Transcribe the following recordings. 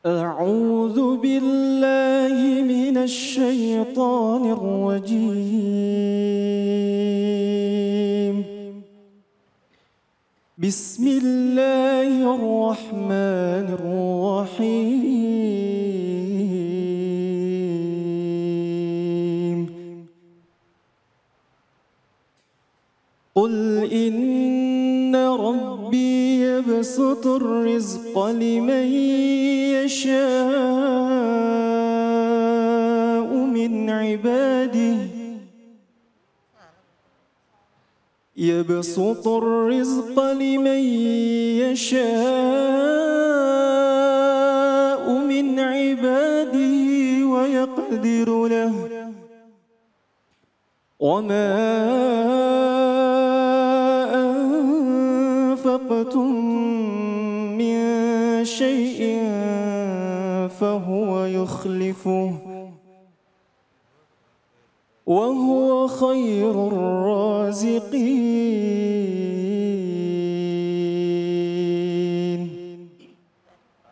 أعوذ بالله من الشيطان الرجيم. بسم الله الرحمن الرحيم. قل إن ربي يبسط الرزق لمن يشاء من عباده يبسط الرزق لمن يشاء من عباده ويقدر له وما أنفقتم من شيء فهو يخلفه وهو خير الرازقين.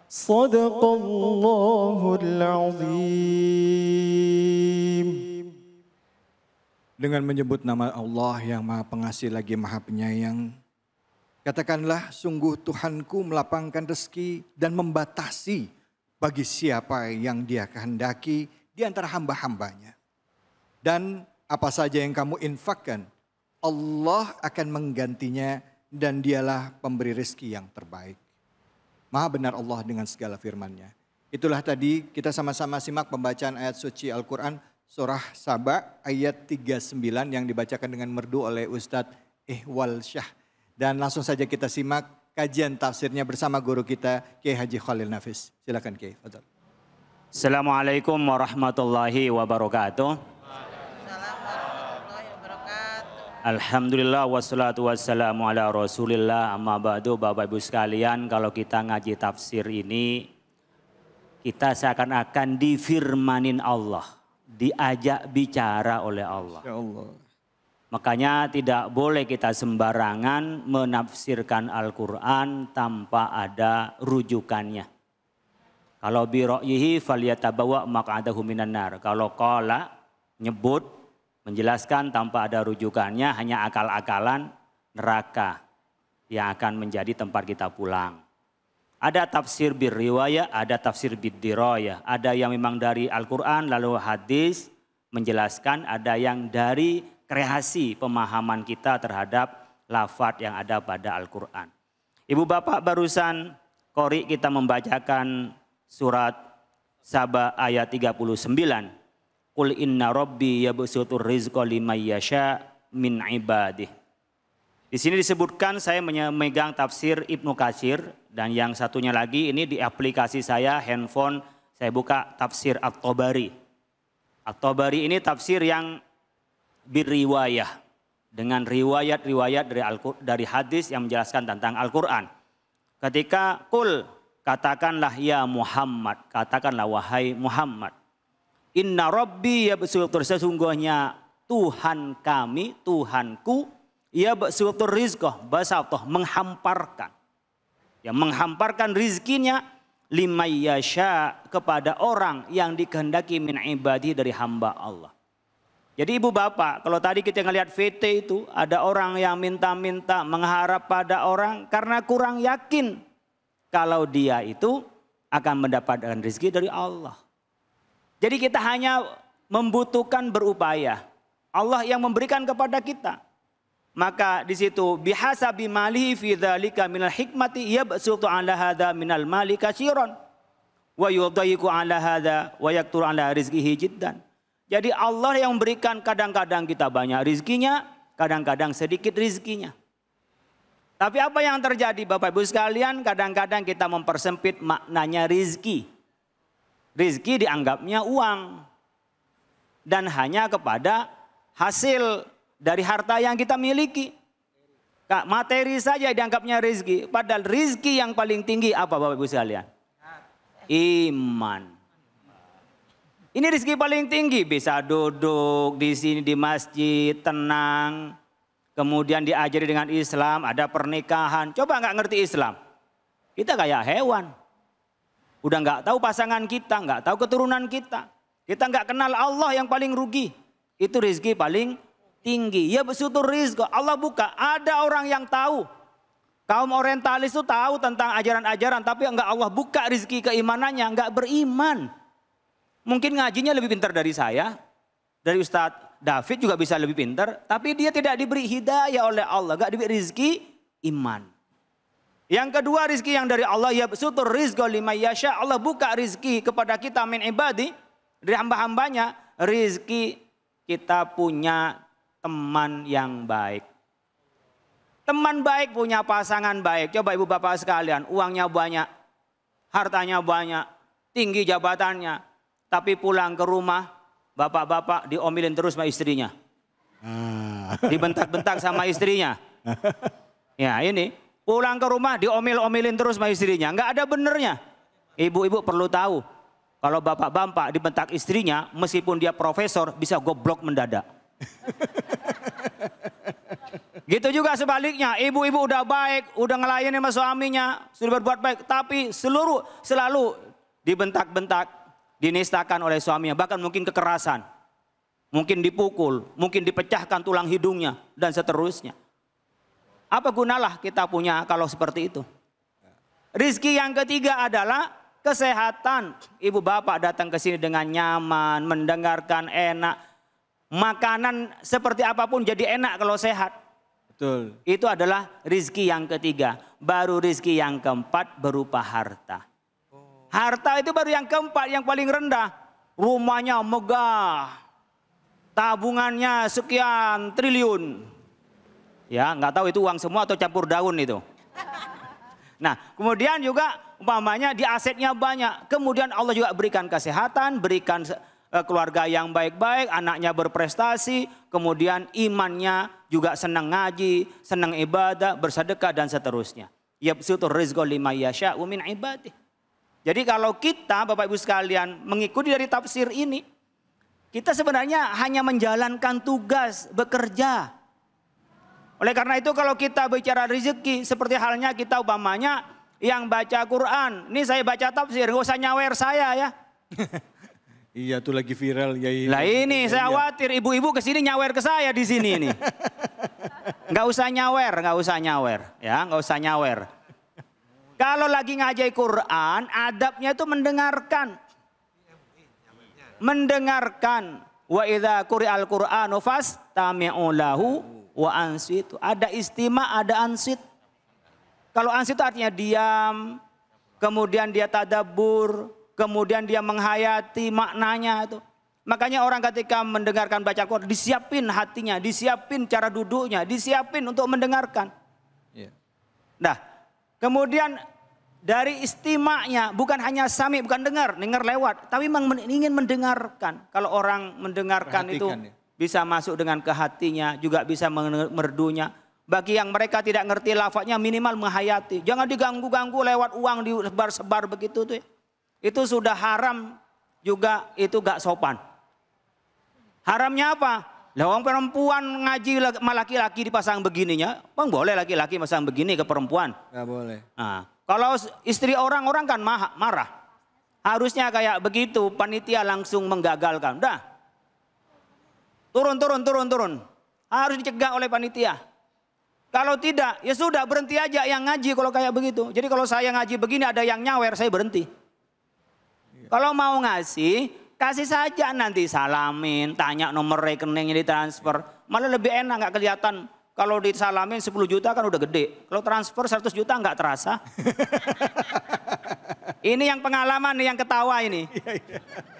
صدق الله العظيم. Dengan menyebut nama Allah yang Maha Pengasih lagi Maha Penyayang, katakanlah, sungguh Tuhanku melapangkan rezeki dan membatasi bagi siapa yang Dia kehendaki di antara hamba-hambanya. Dan apa saja yang kamu infakkan, Allah akan menggantinya dan Dialah pemberi rezeki yang terbaik. Maha benar Allah dengan segala firman-Nya. Itulah tadi kita sama-sama simak pembacaan ayat suci Al-Quran surah Saba ayat 39 yang dibacakan dengan merdu oleh Ustadz Ihwal Syah. Dan langsung saja kita simak kajian tafsirnya bersama guru kita Kiai Haji Khalil Nafis. Silakan Kiai. Assalamualaikum warahmatullahi wabarakatuh. Alhamdulillah wassalatu wassalamu ala rasulillah, amma ba'du. Bapak ibu sekalian, kalau kita ngaji tafsir ini, kita seakan-akan difirmanin Allah, diajak bicara oleh Allah. Ya Allah. Makanya tidak boleh kita sembarangan menafsirkan Al-Quran tanpa ada rujukannya. Kalau bi ra'yihi falyatabawa maq'adahu minan nar. Kalau qala nyebut, menjelaskan tanpa ada rujukannya, hanya akal-akalan, neraka yang akan menjadi tempat kita pulang. Ada tafsir bir riwayah, ada tafsir bid dirayah. Ada yang memang dari Al-Quran lalu hadis menjelaskan, ada yang dari kreasi pemahaman kita terhadap lafaz yang ada pada Al-Quran. Ibu bapak, barusan qori kita membacakan surat Saba ayat 39. Qul inna rabbi yabsutur rizqa liman yasha min ibadih. Di sini disebutkan, saya memegang tafsir Ibnu Katsir, dan yang satunya lagi ini di aplikasi saya handphone saya buka tafsir At-Tabari. At-Tabari ini tafsir yang biriwayah, dengan riwayat-riwayat dari hadis yang menjelaskan tentang Al-Quran. Ketika qul, katakanlah ya Muhammad, katakanlah wahai Muhammad. Inna rabbi yabsutur, sesungguhnya Tuhan kami, Tuhanku, yabsutur rizqah, basatoh, menghamparkan. Ya, menghamparkan rizkinya limay yasha, kepada orang yang dikehendaki min ibadi, dari hamba Allah. Jadi ibu bapak, kalau tadi kita ngelihat VT itu ada orang yang minta-minta mengharap pada orang karena kurang yakin kalau dia itu akan mendapatkan rezeki dari Allah. Jadi kita hanya membutuhkan berupaya. Allah yang memberikan kepada kita. Maka di situ bihasabi malihi fi dzalika minal hikmati yabsutu ala hadza minal mali katsiran wa yudayyiqu ala hadza wa yaqturu ala rizqihi jiddan. Jadi Allah yang memberikan, kadang-kadang kita banyak rizkinya, kadang-kadang sedikit rizkinya. Tapi apa yang terjadi Bapak Ibu sekalian, kadang-kadang kita mempersempit maknanya rizki. Rizki dianggapnya uang. Dan hanya kepada hasil dari harta yang kita miliki. Materi saja dianggapnya rizki. Padahal rizki yang paling tinggi apa Bapak Ibu sekalian? Iman. Ini rizki paling tinggi, bisa duduk di sini di masjid, tenang. Kemudian diajari dengan Islam, ada pernikahan. Coba nggak ngerti Islam, kita kayak hewan. Udah nggak tahu pasangan kita, nggak tahu keturunan kita. Kita nggak kenal Allah yang paling rugi. Itu rezeki paling tinggi. Ya besutur rizqa, Allah buka. Ada orang yang tahu. Kaum orientalis itu tahu tentang ajaran-ajaran, tapi enggak Allah buka rezeki keimanannya, enggak beriman. Mungkin ngajinya lebih pintar dari saya, dari Ustadz David juga bisa lebih pintar, tapi dia tidak diberi hidayah oleh Allah, enggak diberi rezeki iman. Yang kedua rezeki yang dari Allah, ya besutur rizqa liman yasha, Allah buka rezeki kepada kita min ibadi, dari hamba-hambanya, rezeki kita punya teman yang baik. Teman baik punya pasangan baik. Coba ibu bapak sekalian, uangnya banyak, hartanya banyak, tinggi jabatannya. Tapi pulang ke rumah, bapak-bapak diomelin terus sama istrinya. Dibentak-bentak sama istrinya. Ya ini, pulang ke rumah diomel-omelin terus sama istrinya. Enggak ada benernya. Ibu-ibu perlu tahu, kalau bapak-bapak dibentak istrinya, meskipun dia profesor, bisa goblok mendadak. Gitu juga sebaliknya, ibu-ibu udah baik, udah ngelayani sama suaminya, sudah berbuat baik, tapi selalu dibentak-bentak, dinistakan oleh suaminya, bahkan mungkin kekerasan, mungkin dipukul, mungkin dipecahkan tulang hidungnya, dan seterusnya. Apa gunalah kita punya kalau seperti itu? Rizki yang ketiga adalah kesehatan. Ibu bapak datang ke sini dengan nyaman, mendengarkan enak, makanan seperti apapun jadi enak kalau sehat. Betul. Itu adalah rizki yang ketiga. Baru rizki yang keempat berupa harta. Harta itu baru yang keempat, yang paling rendah. Rumahnya megah. Tabungannya sekian triliun. Ya, nggak tahu itu uang semua atau campur daun itu. Nah, kemudian juga umpamanya di asetnya banyak. Kemudian Allah juga berikan kesehatan, berikan keluarga yang baik-baik, anaknya berprestasi, kemudian imannya juga senang ngaji, senang ibadah, bersedekah dan seterusnya. Yabsutur rizqa liman yasha'u min ibadih. Jadi kalau kita Bapak Ibu sekalian mengikuti dari tafsir ini, kita sebenarnya hanya menjalankan tugas bekerja. Oleh karena itu kalau kita bicara rezeki, seperti halnya kita umpamanya yang baca Quran. Ini saya baca tafsir, nggak usah nyawer saya ya. Iya tuh lagi viral ya. Lah ini saya khawatir ibu-ibu kesini nyawer ke saya di sini ini. Nggak usah nyawer ya, nggak usah nyawer. Kalau lagi ngaji Quran, adabnya itu mendengarkan. Mendengarkan. Wa idza quri'al Qur'anu fastami'u lahu wa ansitu. Ada istima, ada ansit. Kalau ansit itu artinya diam, kemudian dia tadabbur, kemudian dia menghayati maknanya itu. Makanya orang ketika mendengarkan baca Quran disiapin hatinya, disiapin cara duduknya, disiapin untuk mendengarkan. Nah, kemudian dari istima'nya bukan hanya sami, bukan dengar lewat, tapi memang ingin mendengarkan. Kalau orang mendengarkan itu bisa masuk dengan ke hatinya, juga bisa merdunya. Bagi yang mereka tidak ngerti lafadznya minimal menghayati. Jangan diganggu-ganggu lewat uang disebar-sebar begitu tuh. Itu sudah haram juga, itu gak sopan. Haramnya apa? Lawang perempuan ngaji sama laki-laki dipasang begininya. Bang boleh laki-laki pasang begini ke perempuan? Gak boleh. Nah, kalau istri orang kan marah. Harusnya kayak begitu, panitia langsung menggagalkan. Udah. Turun. Harus dicegah oleh panitia. Kalau tidak, ya sudah berhenti aja yang ngaji kalau kayak begitu. Jadi kalau saya ngaji begini ada yang nyawer, saya berhenti. Kalau mau ngasih, kasih saja nanti salamin, tanya nomor rekeningnya ditransfer. Malah lebih enak, nggak kelihatan. Kalau disalamin 10 juta kan udah gede. Kalau transfer 100 juta nggak terasa. Ini yang pengalaman nih, yang ketawa ini.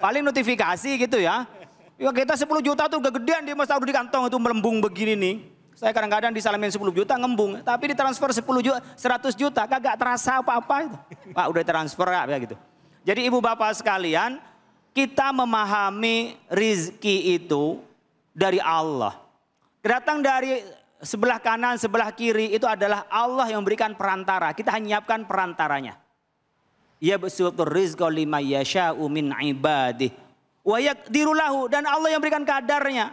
Paling notifikasi gitu ya. Ya kita 10 juta tuh udah gedean, dia mesti taruh di kantong itu melembung begini nih. Saya kadang-kadang disalamin 10 juta ngembung. Tapi ditransfer 10 juta, 100 juta kagak terasa apa-apa. Pak udah transfer ya gitu. Jadi ibu bapak sekalian, kita memahami rizki itu dari Allah. Datang dari sebelah kanan, sebelah kiri itu adalah Allah yang memberikan perantara. Kita hanya menyiapkan perantaranya. Ya basutur rizqa liman yasha'u min ibadih. Wa yaqdiru lahu, dan Allah yang memberikan kadarnya.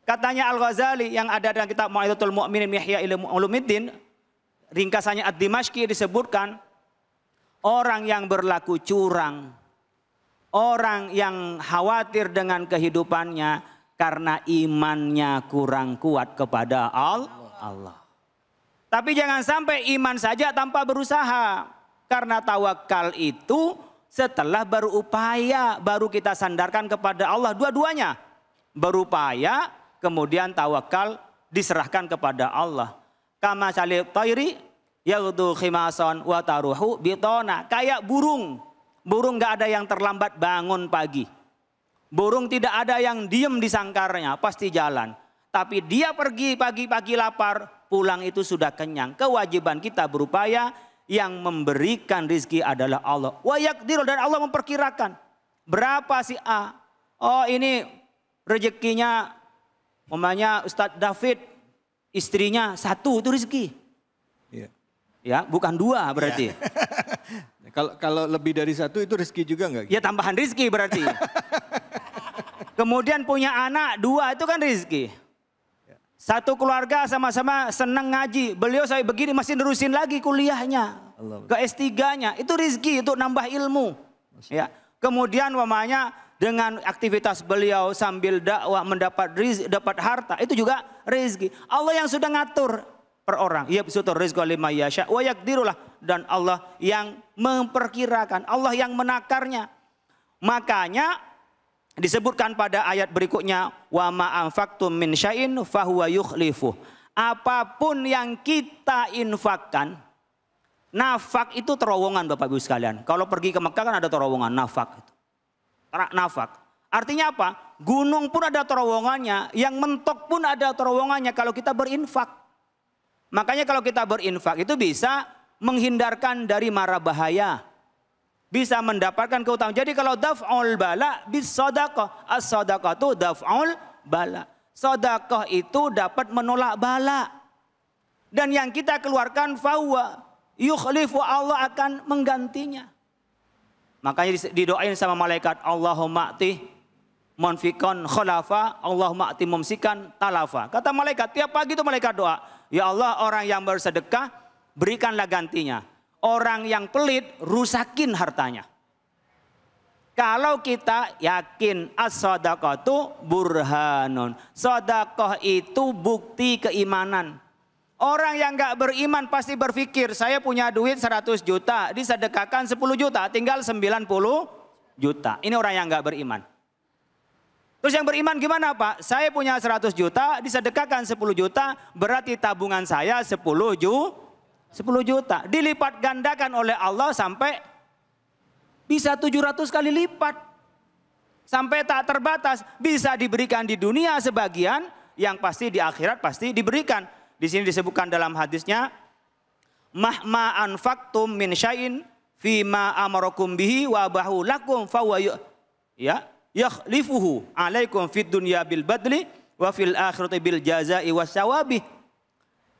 Katanya Al-Ghazali yang ada dalam kitab Mau'izatul Mu'minin Ihya Ulumuddin, ringkasannya Ad-Dimashqi disebutkan, orang yang berlaku curang, orang yang khawatir dengan kehidupannya karena imannya kurang kuat kepada Allah. Tapi jangan sampai iman saja tanpa berusaha. Karena tawakal itu setelah berupaya baru kita sandarkan kepada Allah. Dua-duanya. Berupaya kemudian tawakal diserahkan kepada Allah. Kama salil tayri yaghdu khimasan wa taruhu bitona. Kayak burung. Burung gak ada yang terlambat bangun pagi. Burung tidak ada yang diem di sangkarnya, pasti jalan. Tapi dia pergi pagi-pagi lapar, pulang itu sudah kenyang. Kewajiban kita berupaya, yang memberikan rizki adalah Allah. Wa yaqdiru, dan Allah memperkirakan. Berapa si A? Oh ini rezekinya, umpamanya Ustadz David, istrinya 1 itu rizki. Iya. Ya, bukan 2 berarti. Kalau lebih dari 1 itu rezeki juga enggak? Ya tambahan rizki berarti. Kemudian punya anak 2 itu kan rizki. Satu keluarga sama-sama senang ngaji. Beliau saya begini masih nerusin lagi kuliahnya. Ke S3-nya. Itu rizki untuk nambah ilmu. Ya. Kemudian namanya dengan aktivitas beliau sambil dakwah dapat harta. Itu juga rizki. Allah yang sudah ngatur per orang. Ya besutur rizqa liman yasha wa yaqdirulah. Dan Allah yang memperkirakan. Allah yang menakarnya. Makanya disebutkan pada ayat berikutnya, wa ma anfaqtum min syai'in fahuwa yukhlifuh. Apapun yang kita infakkan, nafak itu terowongan Bapak Ibu sekalian. Kalau pergi ke Mekah kan ada terowongan nafak. Nafak. Artinya apa? Gunung pun ada terowongannya, yang mentok pun ada terowongannya kalau kita berinfak. Makanya kalau kita berinfak itu bisa menghindarkan dari mara bahaya. Bisa mendapatkan keutamaan. Jadi kalau daf'ul bala bis sadaqah. As-sadaqah itu daf'ul bala. Sadaqah itu dapat menolak bala. Dan yang kita keluarkan fahuwa yukhlifu, Allah akan menggantinya. Makanya didoain sama malaikat, Allahumma a'ti munfiqan khalafa, Allahumma a'ti mumsikan talafa. Kata malaikat, tiap pagi itu malaikat doa, ya Allah, orang yang bersedekah berikanlah gantinya. Orang yang pelit rusakin hartanya. Kalau kita yakin as-sadaqatu burhanun. Sedekah itu bukti keimanan. Orang yang gak beriman pasti berpikir, saya punya duit 100 juta, disedekahkan 10 juta, tinggal 90 juta. Ini orang yang gak beriman. Terus yang beriman gimana Pak? Saya punya 100 juta, disedekahkan 10 juta, berarti tabungan saya 10 juta. Dilipat gandakan oleh Allah sampai bisa 700 kali lipat. Sampai tak terbatas. Bisa diberikan di dunia sebagian, yang pasti di akhirat pasti diberikan. Di sini disebutkan dalam hadisnya, mahma anfaqtum min syai'in fima amarakum bihi wa bahu lakum fawa yakhlifuhu alaikum fid dunya bil badli wa fil akhirati bil jazai wassawabi.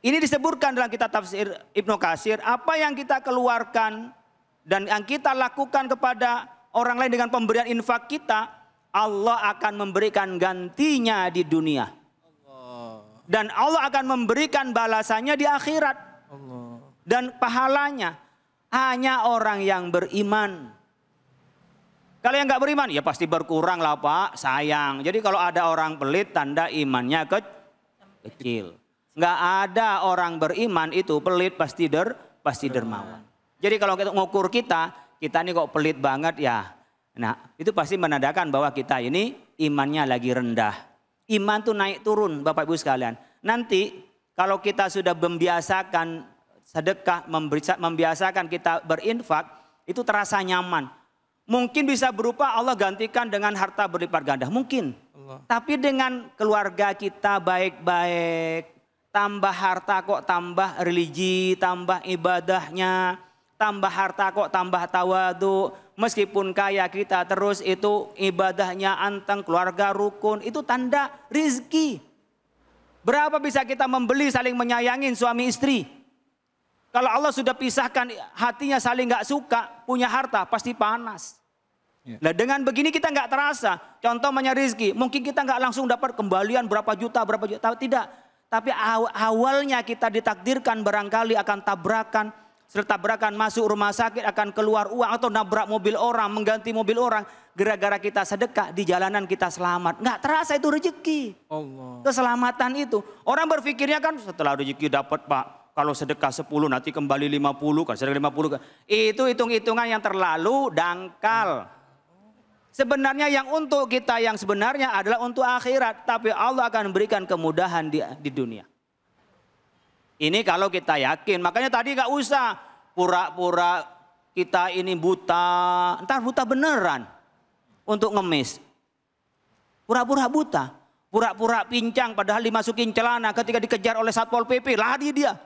Ini disebutkan dalam kitab tafsir Ibnu Katsir, apa yang kita keluarkan dan yang kita lakukan kepada orang lain dengan pemberian infak kita, Allah akan memberikan gantinya di dunia. Dan Allah akan memberikan balasannya di akhirat. Dan pahalanya hanya orang yang beriman. Kalau yang nggak beriman, ya pasti berkurang lah Pak, sayang. Jadi kalau ada orang pelit, tanda imannya kecil. Nggak ada orang beriman itu pelit, pasti dermawan. Jadi kalau kita ngukur kita ini kok pelit banget ya. Nah itu pasti menandakan bahwa kita ini imannya lagi rendah. Iman tuh naik turun Bapak Ibu sekalian. Nanti kalau kita sudah membiasakan sedekah, membiasakan kita berinfak, itu terasa nyaman. Mungkin bisa berupa Allah gantikan dengan harta berlipat ganda, mungkin. Tapi dengan keluarga kita baik-baik, tambah harta kok tambah religi, tambah ibadahnya, tambah harta kok tambah tawadu. Meskipun kaya kita terus itu ibadahnya anteng, keluarga rukun, itu tanda rizki. Berapa bisa kita membeli saling menyayangin suami istri. Kalau Allah sudah pisahkan hatinya saling gak suka, punya harta pasti panas. Nah dengan begini kita gak terasa. Contoh rizki, mungkin kita gak langsung dapat kembalian berapa juta, tidak. Tapi awalnya kita ditakdirkan barangkali akan tabrakan. tabrakan masuk rumah sakit akan keluar uang atau nabrak mobil orang, mengganti mobil orang. Gara-gara kita sedekah di jalanan kita selamat. Nggak terasa itu rezeki. Allah. Keselamatan itu. Orang berpikirnya kan setelah rezeki dapat Pak. Kalau sedekah 10 nanti kembali 50, kalau sedekah 50. Itu hitung-hitungan yang terlalu dangkal. Sebenarnya yang untuk kita yang sebenarnya adalah untuk akhirat. Tapi Allah akan memberikan kemudahan di dunia. Ini kalau kita yakin. Makanya tadi gak usah pura-pura kita ini buta. Entar buta beneran untuk ngemis. Pura-pura buta. Pura-pura pincang padahal dimasukin celana ketika dikejar oleh Satpol PP. Lari dia.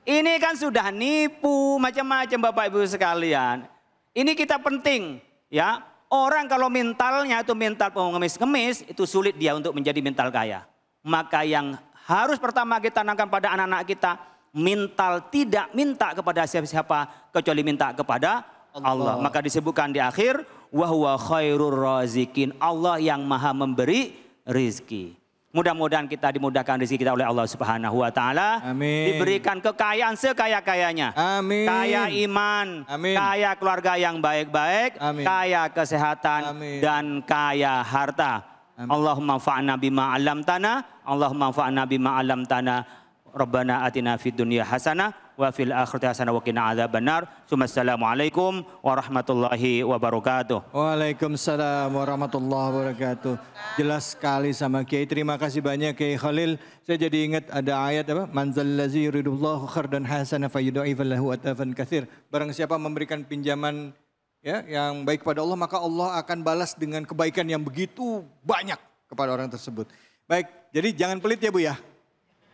Ini kan sudah nipu macam-macam Bapak Ibu sekalian. Ini kita penting ya. Orang kalau mentalnya itu mental pengemis-ngemis itu sulit dia untuk menjadi mental kaya. Maka yang harus pertama kita tanamkan pada anak-anak kita. Mental tidak minta kepada siapa-siapa kecuali minta kepada Allah. Maka disebutkan di akhir. Wa huwa khairur razikin. Allah yang maha memberi rizki. Mudah-mudahan kita dimudahkan rezeki kita oleh Allah Subhanahu wa taala. Amin. Diberikan kekayaan sekaya-kayanya. Amin. Kaya iman, Amin. kaya keluarga yang baik-baik, Amin. kaya kesehatan, Amin. dan kaya harta. Amin. Allahumma fa'na bima 'allamtana, Allahumma fa'na bima 'allamtana. Rabbana atina fid dunya hasanah wa fil akhirati hasanah wa qina adzabannar. Assalamualaikum warahmatullahi wabarakatuh. Waalaikumsalam warahmatullahi wabarakatuh. Jelas sekali sama Kiai. Terima kasih banyak Kiai Khalil. Saya jadi ingat ada ayat apa? Man zallazi yuridullahu khardan hasana fayudha'ifa lahu atafan katsir. Barang siapa memberikan pinjaman ya yang baik kepada Allah, maka Allah akan balas dengan kebaikan yang begitu banyak kepada orang tersebut. Baik, jadi jangan pelit ya Bu ya.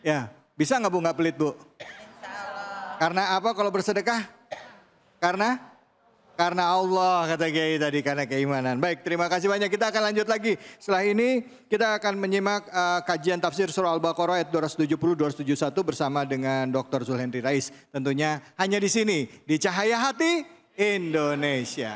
Ya, bisa nggak Bu nggak pelit Bu? Karena apa kalau bersedekah? Karena Allah kata Kiai tadi, karena keimanan. Baik, terima kasih banyak. Kita akan lanjut lagi. Setelah ini kita akan menyimak kajian tafsir surah Al-Baqarah ayat 270-271 bersama dengan Dr. Zulhendri Rais. Tentunya hanya di sini, di Cahaya Hati Indonesia.